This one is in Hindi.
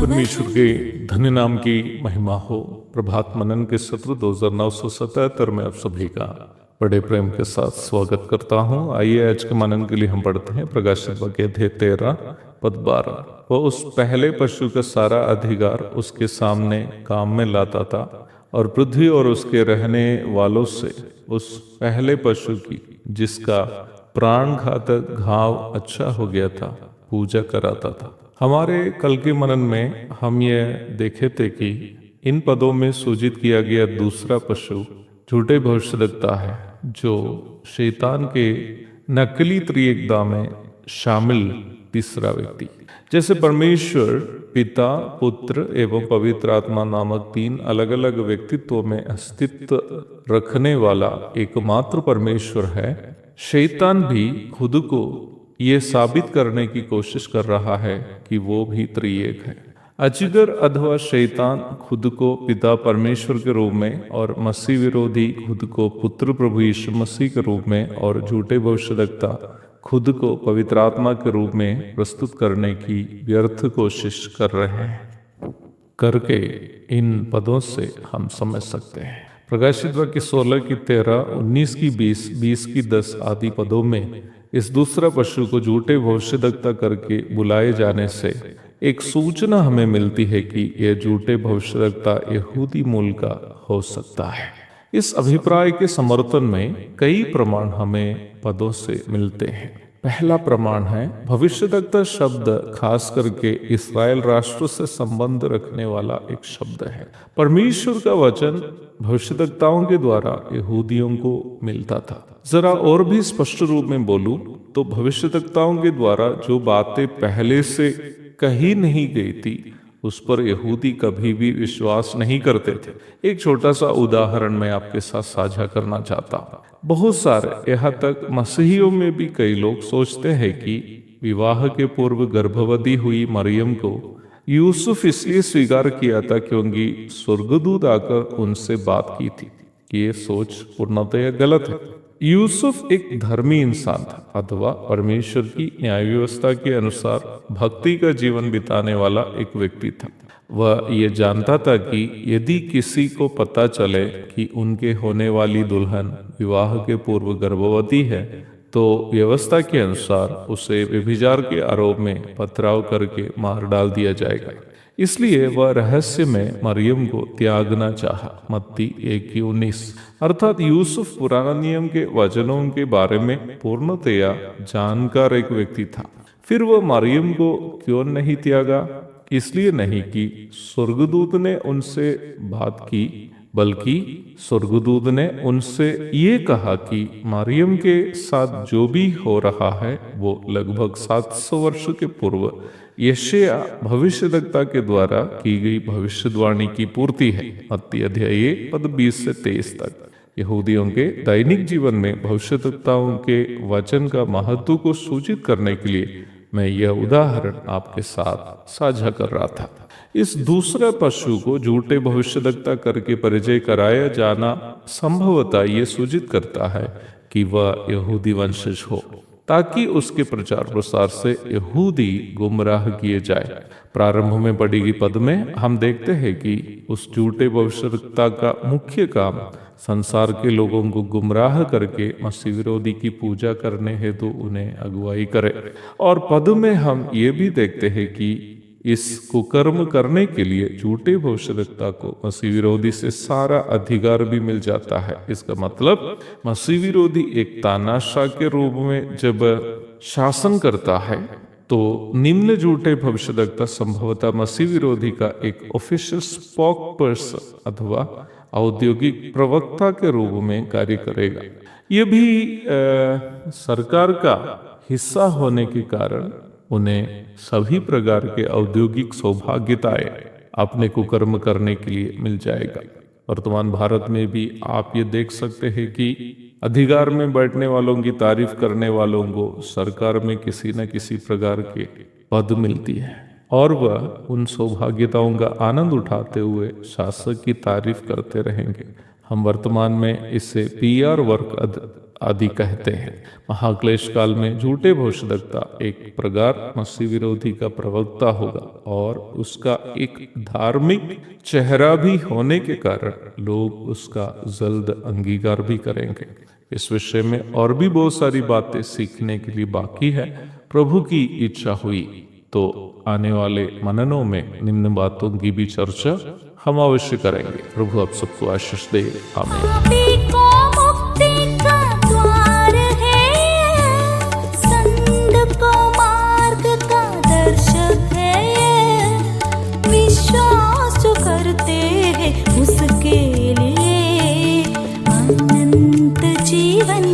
परमेश्वर के धन्य नाम की महिमा हो। प्रभात मनन के सत्र 2977 में आप सभी का बड़े प्रेम के साथ स्वागत करता हूं। आइए आज के मनन के लिए हम पढ़ते हैं प्रकाशित वाक्य अध्याय 13 पद 12। वह उस पहले पशु का सारा अधिकार उसके सामने काम में लाता था और पृथ्वी और उसके रहने वालों से उस पहले पशु की, जिसका प्राण घातक घाव अच्छा हो गया था, पूजा कराता था। हमारे कल के मनन में हम ये देखे थे कि इन पदों में सूचित किया गया दूसरा पशु झूठे भविष्यद्वक्ता है, जो शैतान के नकली त्रिएकता में शामिल तीसरा व्यक्ति। जैसे परमेश्वर पिता, पुत्र एवं पवित्र आत्मा नामक 3 अलग अलग व्यक्तित्वों में अस्तित्व रखने वाला एकमात्र परमेश्वर है, शैतान भी खुद को ये साबित करने की कोशिश कर रहा है कि वो भी त्रिएक है। अजगर अथवा शैतान खुद को पिता परमेश्वर के रूप में और मसीह विरोधी खुद को पुत्र प्रभु यीशु मसीह के रूप में और झूठे भविष्यद्वक्ता खुद को पवित्र आत्मा के रूप में प्रस्तुत करने की व्यर्थ कोशिश कर रहे हैं करके इन पदों से हम समझ सकते हैं। प्रकाशित वाक्य 16 की 13, 19 की 20, 20 की 10 आदि पदों में इस दूसरा पशु को झूठे भविष्यद्वक्ता करके बुलाए जाने से एक सूचना हमें मिलती है कि यह झूठे भविष्यद्वक्ता यहूदी मूल का हो सकता है। इस अभिप्राय के समर्थन में कई प्रमाण हमें पदों से मिलते हैं। पहला प्रमाण है भविष्यद्वक्ता शब्द खास करके इस्राएल राष्ट्र से संबंध रखने वाला एक शब्द है। परमेश्वर का वचन भविष्यद्वक्ताओं के द्वारा यहूदियों को मिलता था। जरा और भी स्पष्ट रूप में बोलूं तो भविष्यद्वक्ताओं के द्वारा जो बातें पहले से कही नहीं गई थी उस पर यहूदी कभी भी विश्वास नहीं करते थे। एक छोटा सा उदाहरण मैं आपके साथ साझा करना चाहता हूँ। बहुत सारे, यहाँ तक मसीहियों में भी कई लोग सोचते हैं कि विवाह के पूर्व गर्भवती हुई मरियम को यूसुफ इसलिए स्वीकार किया था क्योंकि स्वर्गदूत आकर उनसे बात की थी। ये सोच पूर्णतया गलत है। यूसुफ एक धर्मी इंसान था अथवा परमेश्वर की न्याय व्यवस्था के अनुसार भक्ति का जीवन बिताने वाला एक व्यक्ति था। वह ये जानता था कि यदि किसी को पता चले कि उनके होने वाली दुल्हन विवाह के पूर्व गर्भवती है तो व्यवस्था के अनुसार उसे व्यभिचार के आरोप में पथराव करके मार डाल दिया जाएगा। इसलिए वह रहस्य में मरियम को त्यागना चाहा। मत्ती 1:19। अर्थात यूसुफ पुराना नियम के वचनों के बारे में पूर्णतया जानकार एक व्यक्ति था। फिर वह मरियम को क्यों नहीं त्यागा? इसलिए नहीं कि स्वर्गदूत ने उनसे बात की, बल्कि स्वर्गदूत ने उनसे ये कहा कि मरियम के साथ जो भी हो रहा है वो लगभग 700 वर्ष के पूर्व यशायाह भविष्यद्वक्ता के द्वारा की गई भविष्यवाणी की पूर्ति है। मत्ती अध्याय 1 पद 20 से 23 तक। यहूदियों के दैनिक जीवन में भविष्यद्वक्ताओं के वचन का महत्व को सूचित करने के लिए मैं यह उदाहरण आपके साथ साझा कर रहा था। इस दूसरे पशु को झूठे भविष्यद्वक्ता करके परिचय कराया जाना संभवतः ये सूचित करता है कि वह यहूदी वंशज हो, ताकि उसके प्रचार प्रसार से यहूदी गुमराह किए जाए। प्रारंभ में पढ़ी गई पद में हम देखते हैं कि उस झूठे भविष्यद्वक्ता का मुख्य काम संसार के लोगों को गुमराह करके मसीह विरोधी की पूजा करने हेतु उन्हें अगुवाई करे। और पद में हम ये भी देखते हैं कि इस कुकर्म करने के लिए झूठे भविष्यद्वक्ता को मसीह विरोधी से सारा अधिकार भी मिल जाता है। इसका मतलब मसीह विरोधी एक तानाशाह के रूप में जब शासन करता है तो निम्न झूठे भविष्यद्वक्ता संभवतः मसीह विरोधी का एक ऑफिशियल स्पोक पर्सन अथवा औद्योगिक प्रवक्ता के रूप में कार्य करेगा। यह भी सरकार का हिस्सा होने के कारण उन्हें सभी प्रकार के औद्योगिक सौभाग्यताएं अपने कुकर्म करने के लिए मिल जाएगा। वर्तमान भारत में भी आप ये देख सकते हैं कि अधिकार में बैठने वालों की तारीफ करने वालों को सरकार में किसी न किसी प्रकार के पद मिलती है और वह उन सौभाग्यताओं का आनंद उठाते हुए शासक की तारीफ करते रहेंगे। हम वर्तमान में इसे PR वर्क आदि कहते हैं। महाक्लेश काल में झूठे भविष्यद्वक्ता एक प्रकार मसीह विरोधी का प्रवक्ता होगा और उसका एक धार्मिक चेहरा भी होने के कारण लोग उसका जल्द अंगीकार भी करेंगे। इस विषय में और भी बहुत सारी बातें सीखने के लिए बाकी है। प्रभु की इच्छा हुई तो आने वाले मननों में निम्न बातों की भी चर्चा हम अवश्य करेंगे। प्रभु आप सबको आशीष दे। आमीन। उसके लिए अनंत जीवन